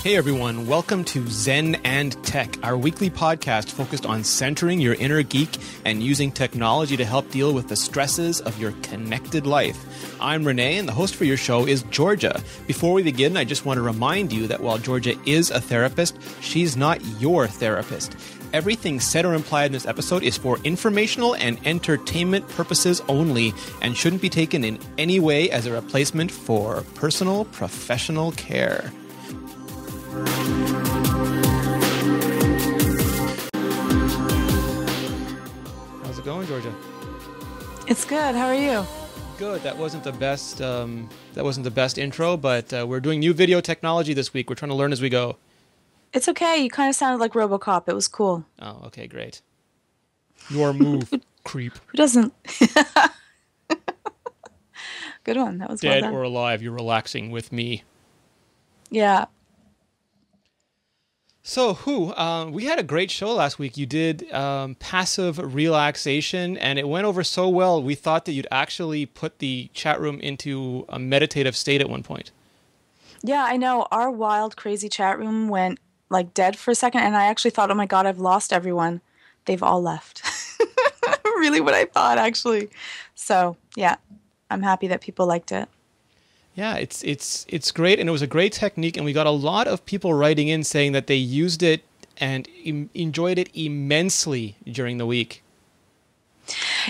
Hey everyone, welcome to Zen and Tech, our weekly podcast focused on centering your inner geek and using technology to help deal with the stresses of your connected life. I'm Renee, and the host for your show is Georgia. Before we begin, I just want to remind you that while Georgia is a therapist, she's not your therapist. Everything said or implied in this episode is for informational and entertainment purposes only and shouldn't be taken in any way as a replacement for personal professional care. How's it going, Georgia? It's good. How are you? Good. That wasn't the best intro, but we're doing new video technology this week. We're trying to learn as we go. It's okay. You kind of sounded like RoboCop. It was cool. Oh, okay, great. Your move, creep. Who doesn't? Good one. That was Dead well done. or alive, you're relaxing with me. Yeah. So, we had a great show last week. You did passive relaxation, and it went over so well, we thought that you'd actually put the chat room into a meditative state at one point. Yeah, I know. Our wild, crazy chat room went like dead for a second, and I actually thought, oh my God, I've lost everyone. They've all left. Really what I thought, actually. So, yeah, I'm happy that people liked it. Yeah, it's great, and it was a great technique, and we got a lot of people writing in saying that they used it and enjoyed it immensely during the week.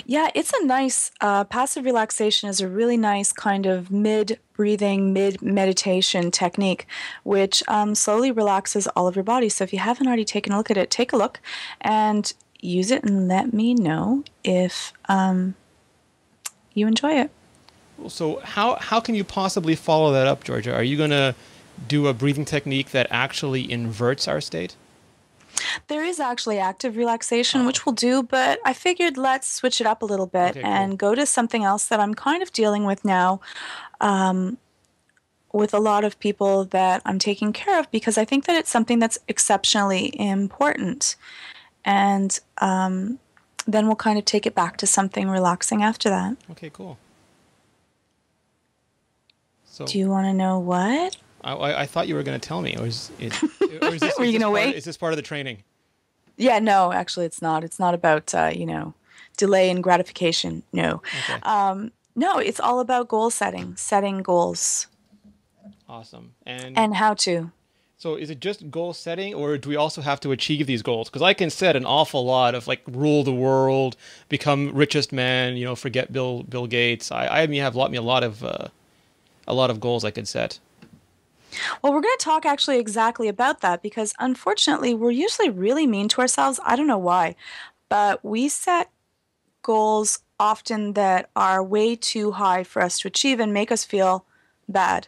Yeah, it's a nice, passive relaxation is a really nice kind of mid-breathing, mid-meditation technique, which slowly relaxes all of your body. So if you haven't already taken a look at it, take a look and use it and let me know if you enjoy it. So how can you possibly follow that up, Georgia? Are you going to do a breathing technique that actually inverts our state? There is actually active relaxation, which we'll do, but I figured let's switch it up a little bit and go to something else that I'm kind of dealing with now with a lot of people that I'm taking care of, because I think that it's something that's exceptionally important. And then we'll kind of take it back to something relaxing after that. Okay, cool. So, do you want to know what? I thought you were going to tell me. Or is this, were you going to wait? Is this part of the training? Yeah, no, actually it's not. It's not about, delay and gratification. No. Okay. No, it's all about goal setting goals. Awesome. And how to. So is it just goal setting, or do we also have to achieve these goals? Because I can set an awful lot of, like, rule the world, become richest man, forget Bill Gates. I have a lot of goals I could set. Well, we're going to talk actually exactly about that, because unfortunately we're usually really mean to ourselves. I don't know why, but we set goals often that are way too high for us to achieve and make us feel bad.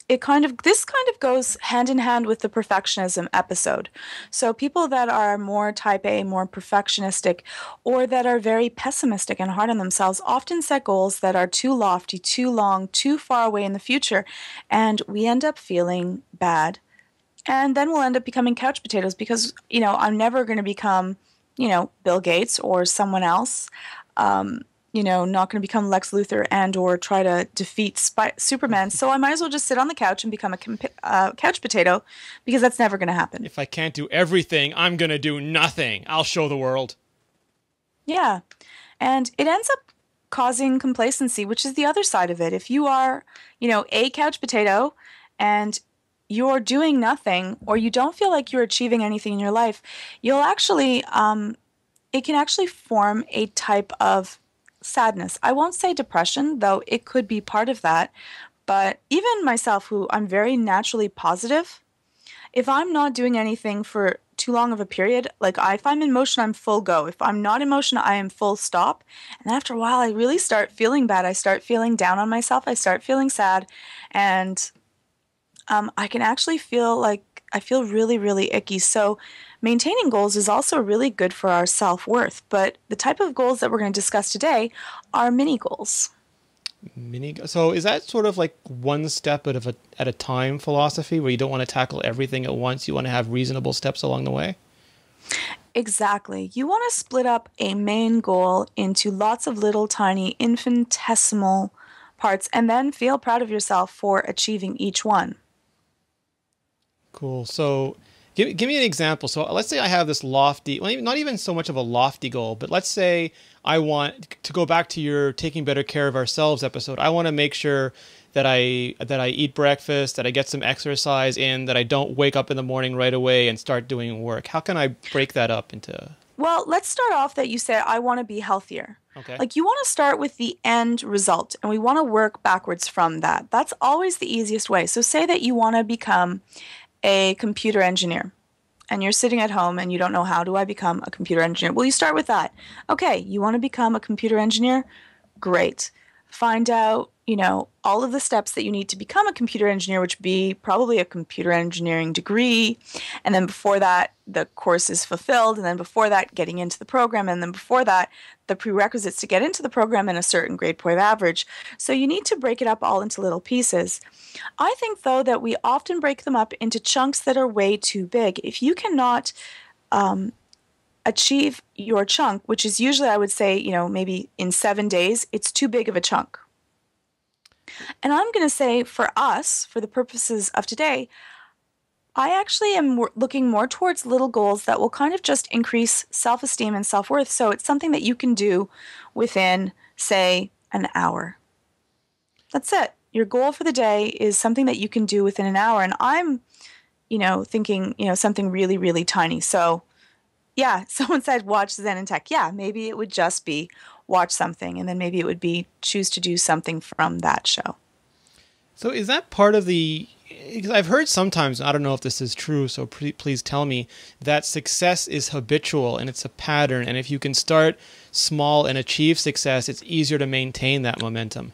This kind of goes hand in hand with the perfectionism episode. So people that are more type A, more perfectionistic, or that are very pessimistic and hard on themselves often set goals that are too lofty, too long, too far away in the future, and we end up feeling bad. And then we'll end up becoming couch potatoes because, I'm never going to become, Bill Gates or someone else. Not going to become Lex Luthor and or try to defeat Superman. So I might as well just sit on the couch and become a couch potato, because that's never going to happen. If I can't do everything, I'm going to do nothing. I'll show the world. Yeah. And it ends up causing complacency, which is the other side of it. If you are, a couch potato and you're doing nothing, or you don't feel like you're achieving anything in your life, you'll actually, it can actually form a type of sadness. I won't say depression, though it could be part of that. But even myself, who I'm very naturally positive, if I'm not doing anything for too long of a period, like if I'm in motion, I'm full go. If I'm not in motion, I am full stop. And after a while, I really start feeling bad. I start feeling down on myself. I start feeling sad. And I can actually feel like I feel really, really icky. So maintaining goals is also really good for our self-worth, but the type of goals that we're going to discuss today are mini goals. So is that sort of like one step at a time philosophy, where you don't want to tackle everything at once? You want to have reasonable steps along the way? Exactly. You want to split up a main goal into lots of little tiny infinitesimal parts and then feel proud of yourself for achieving each one. Cool. So give me an example. So let's say I have this lofty, well, not even so much of a lofty goal, but let's say I want to go back to your taking better care of ourselves episode. I want to make sure that I eat breakfast, that I get some exercise in, that I don't wake up in the morning right away and start doing work. How can I break that up into? Well, let's start off that you say, I want to be healthier. Okay. Like you want to start with the end result and we want to work backwards from that. That's always the easiest way. So say that you want to become a computer engineer and you're sitting at home and you don't know, how do I become a computer engineer? Well, you start with that. Okay, you want to become a computer engineer? Great. Find out, all of the steps that you need to become a computer engineer, which would be probably a computer engineering degree. And then before that, the course is fulfilled. And then before that, getting into the program. And then before that, the prerequisites to get into the program and a certain grade point average. So you need to break it up all into little pieces. I think, though, that we often break them up into chunks that are way too big. If you cannot achieve your chunk, which is usually, I would say, maybe in 7 days, it's too big of a chunk. And I'm going to say for us, for the purposes of today, I actually am looking more towards little goals that will kind of just increase self-esteem and self-worth. So it's something that you can do within, say, an hour. That's it. Your goal for the day is something that you can do within an hour. And I'm, thinking, something really, really tiny. So yeah, someone said watch Zen and Tech. Yeah, maybe it would just be watch something, and then maybe it would be choose to do something from that show. So is that part of the, because I've heard sometimes, I don't know if this is true, so please tell me, that success is habitual and it's a pattern. And if you can start small and achieve success, it's easier to maintain that momentum.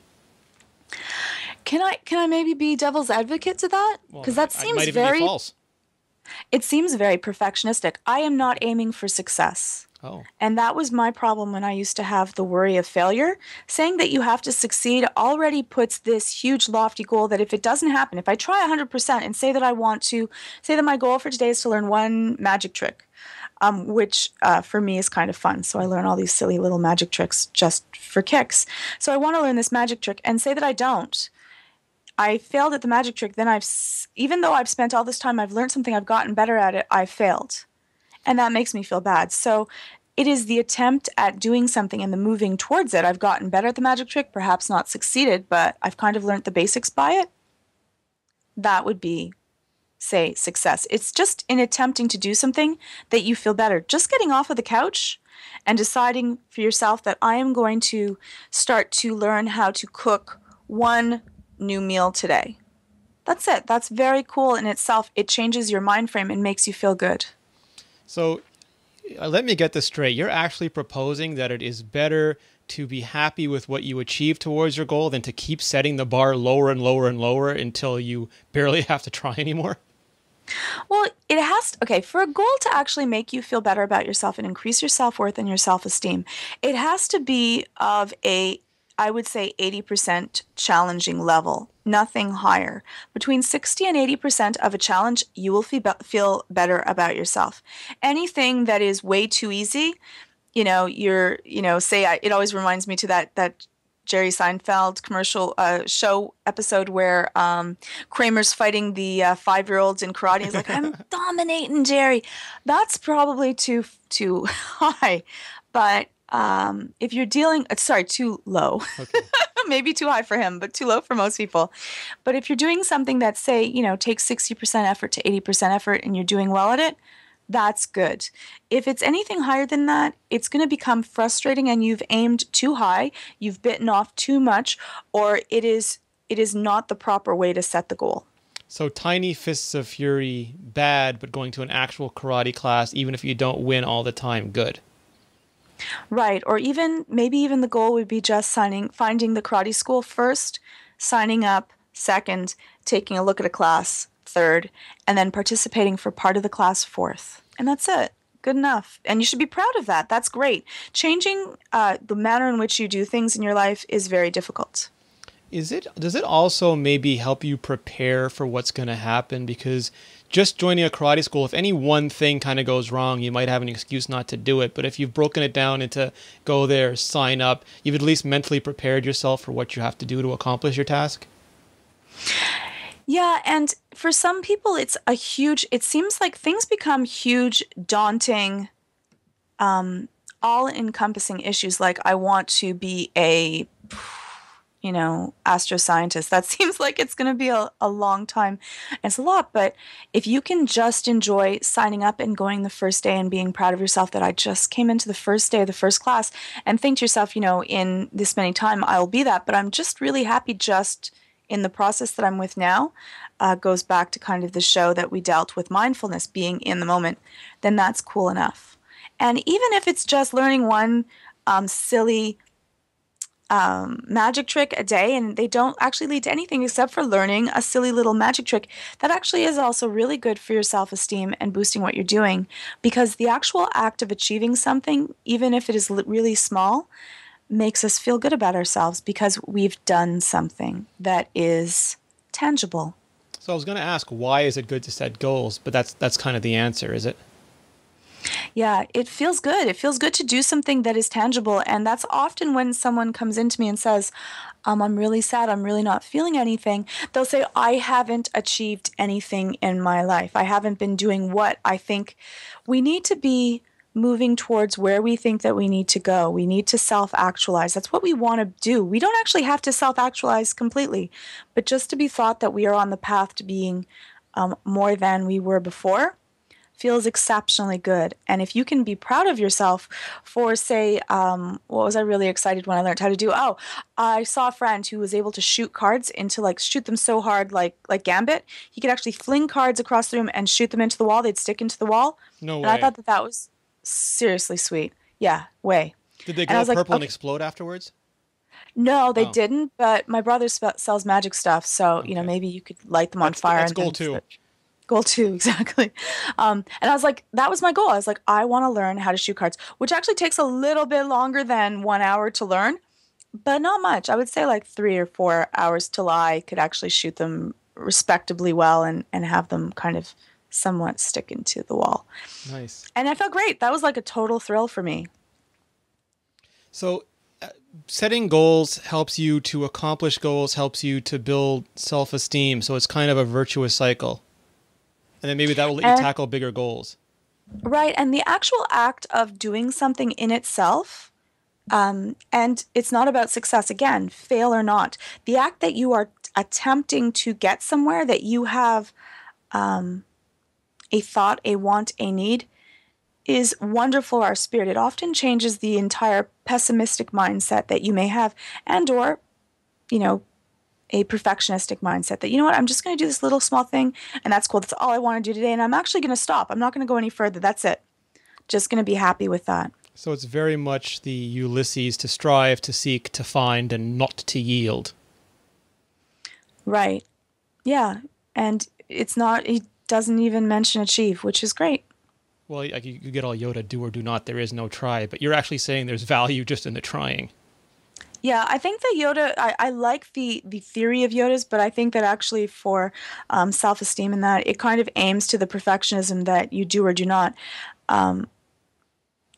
Can I maybe be devil's advocate to that? Because that seems very false. It seems very perfectionistic. I am not aiming for success. Oh. And that was my problem when I used to have the worry of failure. Saying that you have to succeed already puts this huge lofty goal that if it doesn't happen, if I try 100% and say that my goal for today is to learn one magic trick, which for me is kind of fun. So I learn all these silly little magic tricks just for kicks. So I want to learn this magic trick and say that I don't. I failed at the magic trick, then even though I've spent all this time, I've learned something, I've gotten better at it, I failed. And that makes me feel bad. So it is the attempt at doing something and the moving towards it. I've gotten better at the magic trick, perhaps not succeeded, but I've kind of learned the basics by it. That would be, say, success. It's just in attempting to do something that you feel better. Just getting off of the couch and deciding for yourself that I am going to start to learn how to cook one new meal today. That's it. That's very cool in itself. It changes your mind frame and makes you feel good. So let me get this straight. You're actually proposing that it is better to be happy with what you achieve towards your goal than to keep setting the bar lower and lower and lower until you barely have to try anymore? Well, it has to, okay, for a goal to actually make you feel better about yourself and increase your self-worth and your self-esteem, it has to be of I would say 80% challenging level, nothing higher. Between 60 and 80% of a challenge, you will feel better about yourself. Anything that is way too easy, it always reminds me to that Jerry Seinfeld commercial show episode where Kramer's fighting the 5-year-olds in karate. He's like, I'm dominating Jerry. That's probably too high. But if you're too low. Okay. Maybe too high for him, but too low for most people. But if you're doing something that, say, takes 60% effort to 80% effort and you're doing well at it, that's good. If it's anything higher than that, it's going to become frustrating and you've aimed too high, you've bitten off too much, or it is not the proper way to set the goal. So tiny fists of fury, bad, but going to an actual karate class, even if you don't win all the time, good. Right. Or maybe even the goal would be just finding the karate school first, signing up second, taking a look at a class third, and then participating for part of the class fourth. And that's it. Good enough. And you should be proud of that. That's great. Changing the manner in which you do things in your life is very difficult. Does it also maybe help you prepare for what's going to happen? Because just joining a karate school, if any one thing kind of goes wrong, you might have an excuse not to do it. But if you've broken it down into go there, sign up, you've at least mentally prepared yourself for what you have to do to accomplish your task? Yeah, and for some people, it seems like things become huge, daunting, um, all-encompassing issues. Like, I want to be astroscientist. That seems like it's going to be a long time. It's a lot, but if you can just enjoy signing up and going the first day and being proud of yourself that I just came into the first day of the first class and think to yourself, in this many time, I'll be that, but I'm just really happy just in the process that I'm with now, goes back to kind of the show that we dealt with mindfulness, being in the moment, then that's cool enough. And even if it's just learning one silly magic trick a day and they don't actually lead to anything except for learning a silly little magic trick, that actually is also really good for your self-esteem and boosting what you're doing, because the actual act of achieving something, even if it is really small, makes us feel good about ourselves because we've done something that is tangible. So I was going to ask, why is it good to set goals? But that's kind of the answer, is it? Yeah, it feels good. It feels good to do something that is tangible. And that's often when someone comes into me and says, I'm really sad. I'm really not feeling anything. They'll say, I haven't achieved anything in my life. I haven't been doing what I think. We need to be moving towards where we think that we need to go. We need to self-actualize. That's what we want to do. We don't actually have to self-actualize completely, but just to be thought that we are on the path to being more than we were before feels exceptionally good. And if you can be proud of yourself for, say, what was I really excited when I learned how to do? Oh, I saw a friend who was able to shoot cards shoot them so hard, like Gambit. He could actually fling cards across the room and shoot them into the wall. They'd stick into the wall. No way. And I thought that was seriously sweet. Yeah, way. Did they go purple and explode afterwards? No, they didn't, but my brother sells magic stuff, so, maybe you could light them on fire. That's goal 2. Goal 2, exactly. And I was like, that was my goal. I was like, I want to learn how to shoot cards, which actually takes a little bit longer than 1 hour to learn, but not much. I would say like 3 or 4 hours till I could actually shoot them respectably well and have them kind of somewhat stick into the wall. Nice. And I felt great. That was like a total thrill for me. So setting goals helps you to accomplish goals, helps you to build self-esteem. So it's kind of a virtuous cycle. And then maybe that will let you tackle bigger goals. Right. And the actual act of doing something in itself, and it's not about success, again, fail or not. The act that you are attempting to get somewhere, that you have a thought, a want, a need, is wonderful for our spirit. It often changes the entire pessimistic mindset that you may have, and or, a perfectionistic mindset that, I'm just going to do this little small thing and that's cool. That's all I want to do today. And I'm actually going to stop. I'm not going to go any further. That's it. Just going to be happy with that. So it's very much the Ulysses, to strive, to seek, to find, and not to yield. Right. Yeah. And he doesn't even mention achieve, which is great. Well, you get all Yoda, do or do not, there is no try, but you're actually saying there's value just in the trying. Yeah, I think that Yoda, I like the theory of Yoda's, but I think that actually for self-esteem and that, it kind of aims to the perfectionism that you do or do not.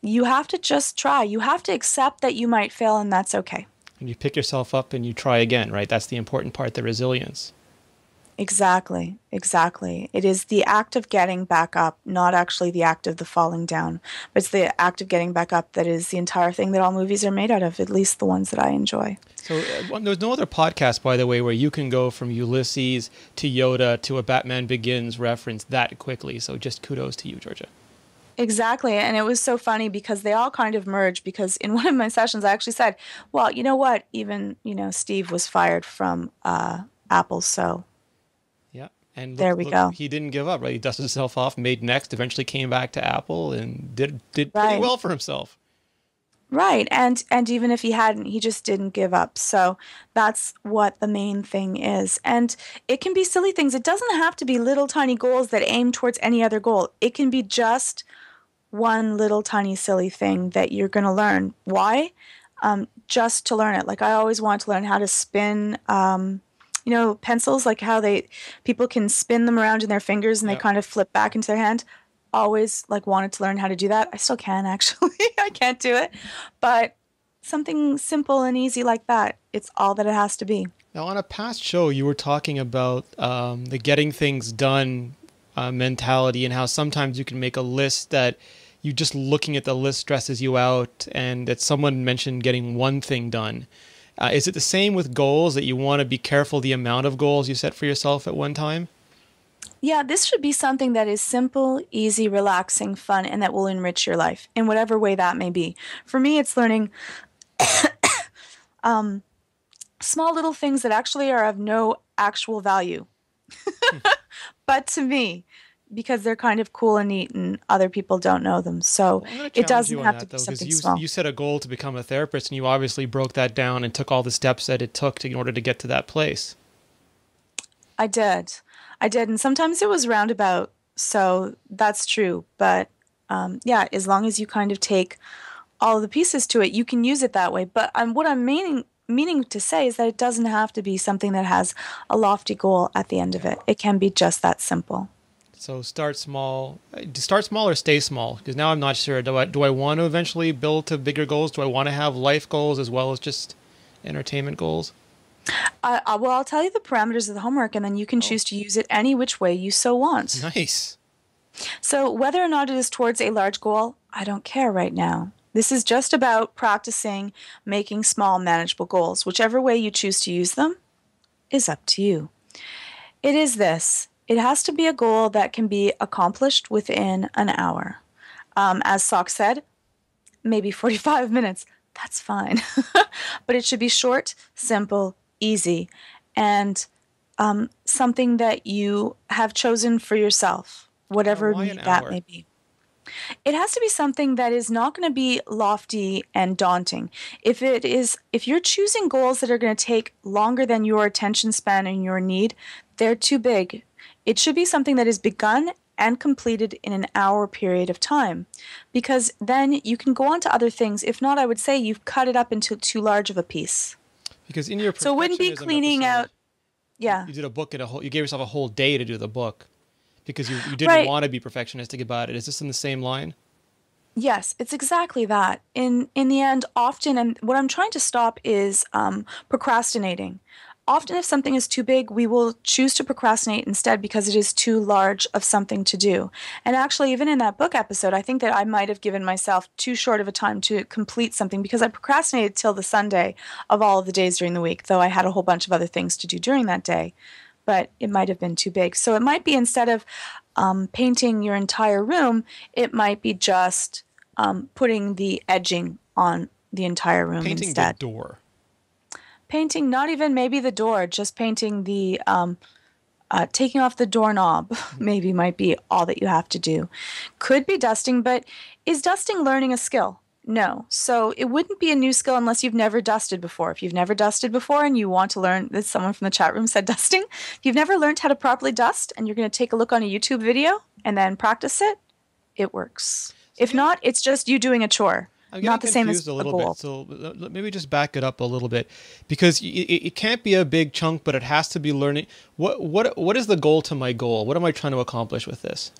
You have to just try. You have to accept that you might fail, and that's okay. And you pick yourself up and you try again, right? That's the important part, the resilience. Exactly. It is the act of getting back up, not actually the act of the falling down. But it's the act of getting back up that is the entire thing that all movies are made out of, at least the ones that I enjoy. So there's no other podcast, by the way, where you can go from Ulysses to Yoda to a Batman Begins reference that quickly. So just kudos to you, Georgia. Exactly. And it was so funny because they all kind of merged, because in one of my sessions I actually said, well, you know what? Even, Steve was fired from Apple, so... And there we go. He didn't give up, right? He dusted himself off, made Next, eventually came back to Apple and did pretty well for himself. Right. And even if he hadn't, he just didn't give up. So that's what the main thing is. And it can be silly things. It doesn't have to be little tiny goals that aim towards any other goal. It can be just one little tiny silly thing that you're going to learn. Why? Just to learn it. Like, I always wanted to learn how to spin pencils, like how people can spin them around in their fingers and they kind of flip back into their hand. Always wanted to learn how to do that. I still can, actually. I can't do it. But something simple and easy like that, it's all that it has to be. Now, on a past show, you were talking about the getting things done mentality and how sometimes you can make a list that you just looking at the list stresses you out, and that someone mentioned getting one thing done. Is it the same with goals, that you want to be careful the amount of goals you set for yourself at one time? Yeah, this should be something that is simple, easy, relaxing, fun, and that will enrich your life in whatever way that may be. For me, it's learning um, small little things that actually are of no actual value, but to me, because they're kind of cool and neat and other people don't know them. So Well, I'm going to it challenge doesn't you on have to that, be though, because something you small. you set a goal to become a therapist, and you obviously broke that down and took all the steps that it took in order to get to that place. I did. I did. And sometimes it was roundabout. So that's true. But yeah, as long as you kind of take all of the pieces to it, you can use it that way. But what I'm meaning to say is that it doesn't have to be something that has a lofty goal at the end of Yeah. it. It can be just that simple. So start small. Start small or stay small. Because now I'm not sure. Do I want to eventually build to bigger goals? Do I want to have life goals as well as just entertainment goals? Well, I'll tell you the parameters of the homework, and then you can Oh, choose to use it any which way you so want. nice. So, whether or not it is towards a large goal, I don't care right now. This is just about practicing making small, manageable goals. Whichever way you choose to use them is up to you. It is this: it has to be a goal that can be accomplished within an hour. As Sock said, maybe 45 minutes. That's fine. But it should be short, simple, easy, and something that you have chosen for yourself, Now, whatever why an need that hour? may be. It has to be something that is not going to be lofty and daunting. If you're choosing goals that are going to take longer than your attention span and your need, they're too big. It should be something that is begun and completed in an hour period of time, because then you can go on to other things. If not, I would say you've cut it up into too large of a piece. Because in your So it wouldn't be perfectionism cleaning episode, out. Yeah. you did a book in a whole. You gave yourself a whole day to do the book because you didn't Right. want to be perfectionistic about it. Is this in the same line? Yes, it's exactly that. In the end, often, and what I'm trying to stop is procrastinating. Often, if something is too big, we will choose to procrastinate instead because it is too large of something to do. And actually, even in that book episode, I think that I might have given myself too short of a time to complete something because I procrastinated till the Sunday of all of the days during the week, though I had a whole bunch of other things to do during that day. But it might have been too big. So it might be instead of painting your entire room, it might be just putting the edging on the entire room Painting the instead. door. Painting, not even maybe the door, just painting the, taking off the doorknob, maybe might be all that you have to do. Could be dusting, but is dusting learning a skill? No. So it wouldn't be a new skill unless you've never dusted before. If you've never dusted before and you want to learn, that someone from the chat room said dusting. If you've never learned how to properly dust and you're going to take a look on a YouTube video and then practice it, it works. So If not, it's just you doing a chore, I'm getting not the same as confused a a little bit. goal. So maybe just back it up a little bit, because it can't be a big chunk, but it has to be learning. What is the goal to my goal? What am I trying to accomplish with this?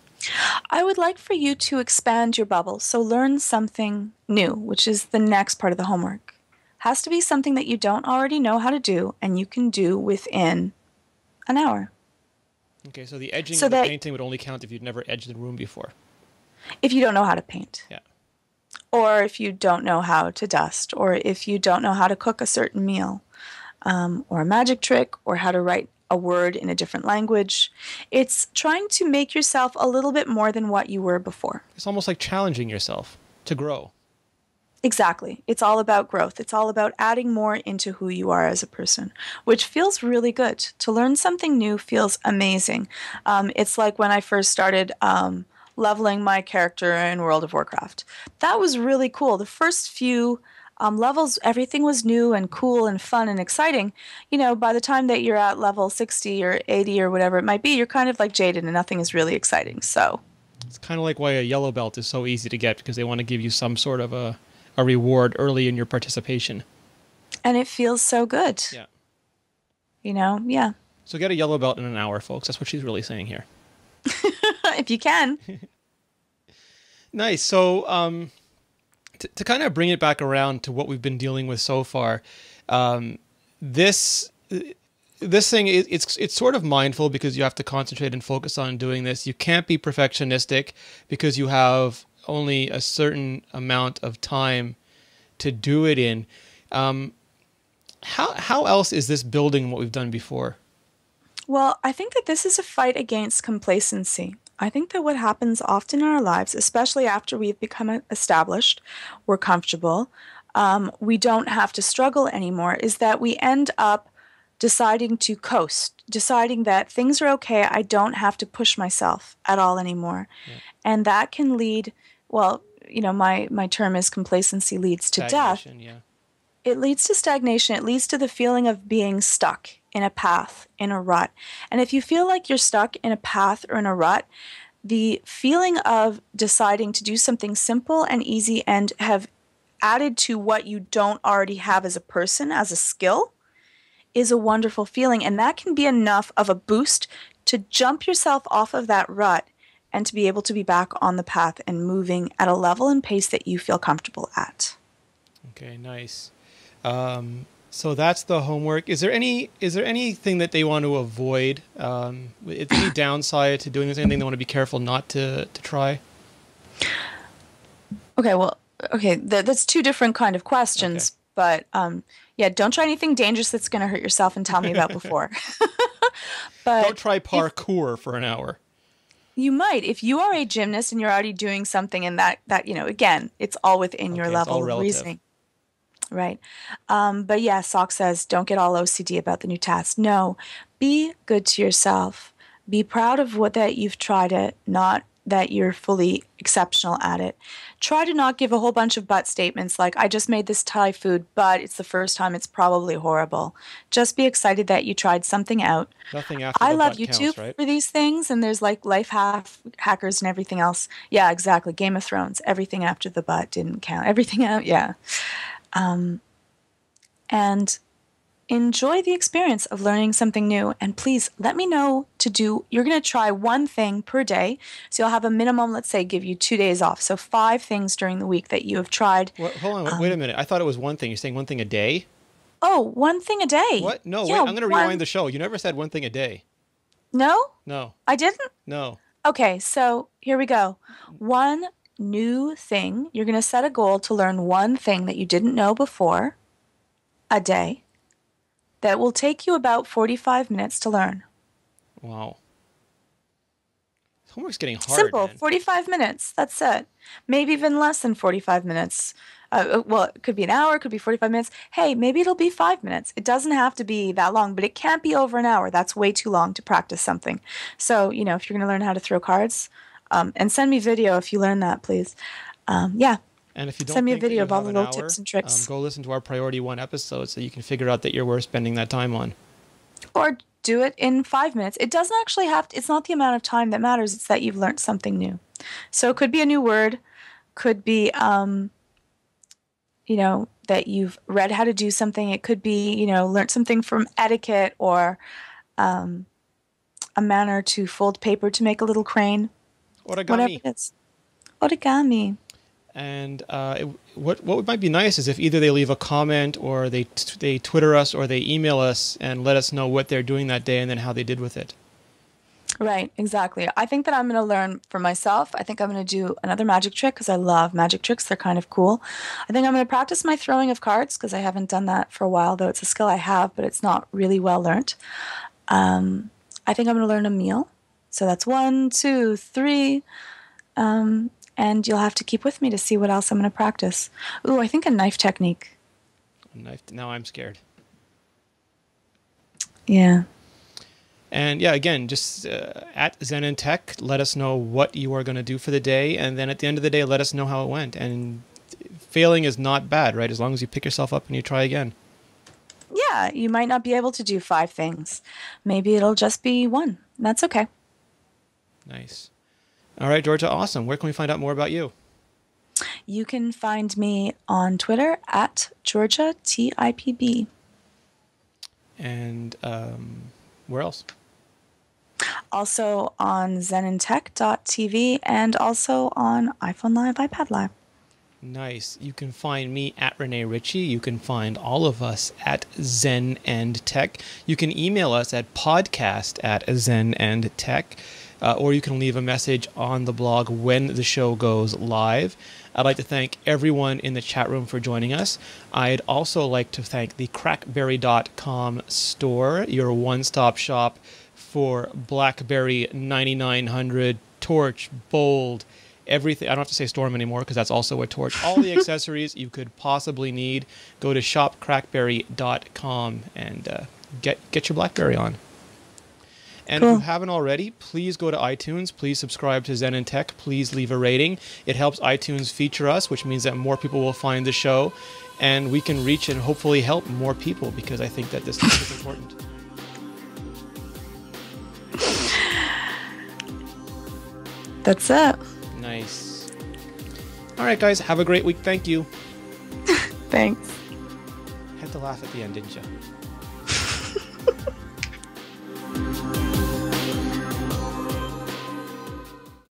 I would like for you to expand your bubble. So learn something new, which is the next part of the homework. Has to be something that you don't already know how to do and you can do within an hour. Okay, so the edging So of the that painting would only count if you'd never edged the room before. if you don't know how to paint, Yeah. or if you don't know how to dust, or if you don't know how to cook a certain meal, or a magic trick, or how to write a word in a different language. It's trying to make yourself a little bit more than what you were before. It's almost like challenging yourself to grow. Exactly. It's all about growth. It's all about adding more into who you are as a person, which feels really good. To learn something new feels amazing. It's like when I first started leveling my character in World of Warcraft. That was really cool. The first few levels, everything was new and cool and fun and exciting. You know, by the time that you're at level 60 or 80 or whatever it might be, you're kind of like jaded and nothing is really exciting. So It's kind of like why a yellow belt is so easy to get, because they want to give you some sort of a reward early in your participation. and it feels so good. Yeah. You know, yeah. So get a yellow belt in an hour, folks. That's what she's really saying here. If you can. Nice. So to kind of bring it back around to what we've been dealing with so far, this this thing, it's sort of mindful because you have to concentrate and focus on doing this. You can't be perfectionistic because you have only a certain amount of time to do it in. How else is this building what we've done before? Well, I think that this is a fight against complacency. I think that what happens often in our lives, especially after we've become established, we're comfortable, we don't have to struggle anymore, is that we end up deciding to coast, deciding that things are okay, I don't have to push myself at all anymore. Yeah. And that can lead, well, my term is complacency leads to death. Yeah. It leads to stagnation. It leads to the feeling of being stuck in a path, in a rut. And if you feel like you're stuck in a path or in a rut, the feeling of deciding to do something simple and easy and have added to what you don't already have as a person, as a skill, is a wonderful feeling. And that can be enough of a boost to jump yourself off of that rut and to be able to be back on the path and moving at a level and pace that you feel comfortable at. Okay, nice. So that's the homework. Is there anything that they want to avoid? Is there any downside to doing this? Anything they want to be careful not to try? Okay, that's two different kind of questions. Okay. But yeah, don't try anything dangerous that's going to hurt yourself and tell me about before. But don't try parkour for an hour. You might. If you are a gymnast and you're already doing something and that again, it's all within your level of reasoning. Right. But yeah, Sock says, don't get all OCD about the new task. No, be good to yourself. Be proud of that you've tried it, not that you're fully exceptional at it. Try to not give a whole bunch of but statements like, I just made this Thai food, but it's the first time, it's probably horrible. Just be excited that you tried something out. Nothing after I the love but YouTube counts, right? for these things, and there's like life hackers and everything else. Yeah, exactly. Game of Thrones. Everything after the but didn't count. Everything out, yeah. And enjoy the experience of learning something new. And please let me know you're going to try one thing per day. So you'll have a minimum, let's say, give you 2 days off. So 5 things during the week that you have tried. Well, hold on, wait a minute. I thought it was one thing. You're saying one thing a day? Oh, one thing a day. What? No, yeah, wait, I'm going to rewind the show. You never said one thing a day. No? No. I didn't? No. Okay, so here we go. One new thing. You're going to set a goal to learn one thing that you didn't know before a day that will take you about 45 minutes to learn. Wow. Homework's getting hard. Simple, man. 45 minutes. That's it. Maybe even less than 45 minutes. Well, it could be an hour, it could be 45 minutes. Hey, maybe it'll be 5 minutes. It doesn't have to be that long, but it can't be over an hour. That's way too long to practice something. So, if you're going to learn how to throw cards, and send me video if you learn that, please. Yeah. And if you don't send me a video of all the little tips and tricks. Go listen to our Priority 1 episode so you can figure out that you're worth spending that time on. Or do it in 5 minutes. It doesn't actually it's not the amount of time that matters. It's that you've learned something new. So it could be a new word, could be, that you've read how to do something. It could be, learned something from etiquette or a manner to fold paper to make a little crane. Origami. Whatever it is. Origami. And what might be nice is if either they leave a comment or they Twitter us or they email us and let us know what they're doing that day and then how they did with it. Right, exactly. I think that I'm going to learn for myself. I think I'm going to do another magic trick because I love magic tricks. They're kind of cool. I think I'm going to practice my throwing of cards because I haven't done that for a while, though it's a skill I have, but it's not really well learned. I think I'm going to learn a meal. So that's 1, 2, 3. And you'll have to keep with me to see what else I'm going to practice. Ooh, I think a knife technique. A knife. Now I'm scared. Yeah. And yeah, again, just at ZENandTECH, let us know what you are going to do for the day. And then at the end of the day, let us know how it went. And failing is not bad, right? As long as you pick yourself up and you try again. Yeah, you might not be able to do 5 things. Maybe it'll just be 1. That's okay. Nice. All right, Georgia, awesome. Where can we find out more about you? You can find me on Twitter at GeorgiaTIPB. And where else? Also on ZENandTECH.tv and also on iPhone Live, iPad Live. Nice. You can find me at Renee Ritchie. You can find all of us at ZENandTECH. You can email us at podcast@ZENandTECH, or you can leave a message on the blog when the show goes live. I'd like to thank everyone in the chat room for joining us. I'd also like to thank the crackberry.com store, your one-stop shop for BlackBerry 9900, Torch, Bold, everything. I don't have to say Storm anymore because that's also a Torch. All the accessories you could possibly need. Go to shopcrackberry.com and get your BlackBerry on. And Cool. if you haven't already, please go to iTunes. Please subscribe to Zen and Tech. Please leave a rating. It helps iTunes feature us, which means that more people will find the show, and we can reach and hopefully help more people, because I think that this is important. That's it. Nice. All right, guys. Have a great week. Thank you. Thanks. Had to laugh at the end, didn't you?